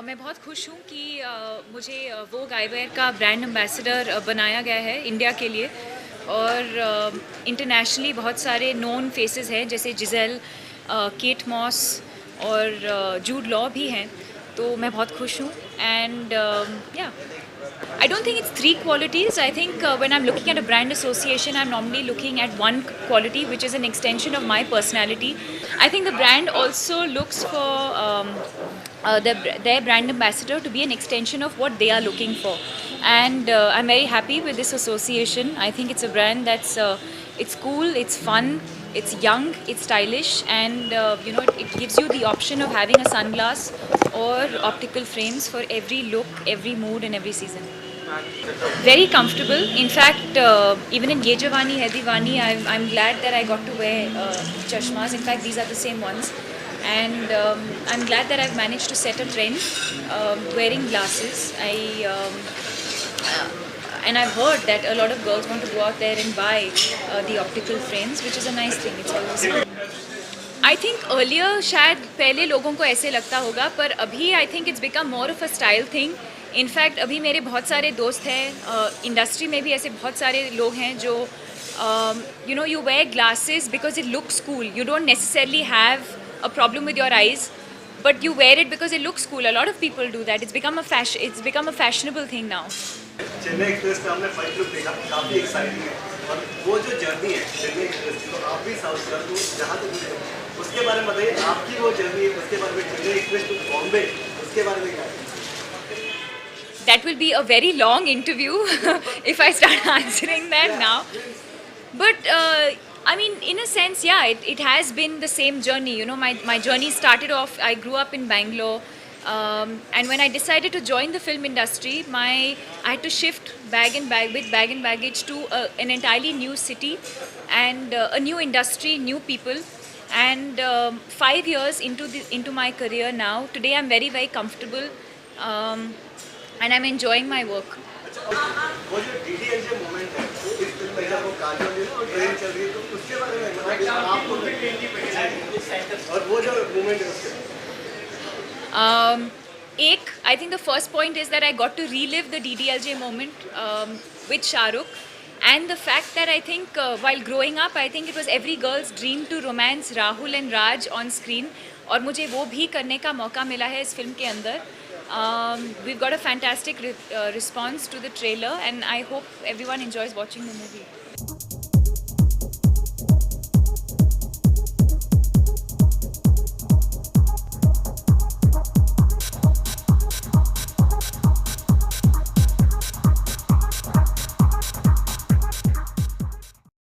मैं बहुत खुश हूँ कि मुझे वो गायवेयर का ब्रांड एम्बेसडर बनाया गया है इंडिया के लिए। और इंटरनेशनली बहुत सारे नोन फेसेस हैं, जैसे जिजेल, केट मॉस और जूड लॉ भी हैं। तो मैं बहुत खुश हूँ। एंड या I don't think it's three qualities. I think when I'm looking at a brand association, I'm normally looking at one quality, which is an extension of my personality. I think the brand also looks for their brand ambassador to be an extension of what they are looking for. And I'm very happy with this association. I think it's a brand that's it's cool, it's fun, it's young, it's stylish, and it gives you the option of having a sunglass or optical frames for every look, every mood, and every season. Very comfortable. In fact, even in Ye Jawani Hai Diwani, I'm glad that I got to wear chashmas. In fact, these are the same ones. And I'm glad that I've managed to set a trend wearing glasses. And I've heard that a lot of girls want to go out there and buy the optical frames, which is a nice thing. It's always good. I think earlier शायद पहले लोगों को ऐसे लगता होगा, पर अभी I think it's become more of a style thing. In fact अभी मेरे बहुत सारे दोस्त हैं, इंडस्ट्री में भी ऐसे बहुत सारे लोग हैं जो you where glasses because it looks cool. You don't necessarily have a problem with your eyes, but you wear it because it looks cool. A lot of people do that. It's become a fashionable thing now. Chennai express में हमने fight look देखा, काफी exciting है. और वो जो journey है Chennai express की, तो आप भी साउथ का, तो जहाँ तक मुझे उसके बारे में बताइए. आपकी वो जर्नी है, उसके बारे में, चेन्नई एक्सप्रेस टू बॉम्बे, उसके बारे में क्या है? That will be a very long interview if I start answering that now. But I mean, in a sense, yeah, it has been the same journey. My journey started off, I grew up in Bangalore. And when I decided to join the film industry, I had to shift bag and baggage to an entirely new city and a new industry, new people. And 5 years into my career now, today I'm very, very comfortable, and I'm enjoying my work. वो जो DDLJ moment है, वो इस film में जब वो काजल है और ट्रेन चल रही है, तो उसके बारे में आपको और वो जो मोमेंट है उसके I think the first point is that I got to relive the DDLJ moment with Shah Rukh. And the fact that I think while growing up, I think it was every girl's dream to romance Rahul and Raj on screen. और मुझे वो भी करने का मौका मिला है इस फिल्म के अंदर. We've got a fantastic response to the trailer, and I hope everyone enjoys watching the movie.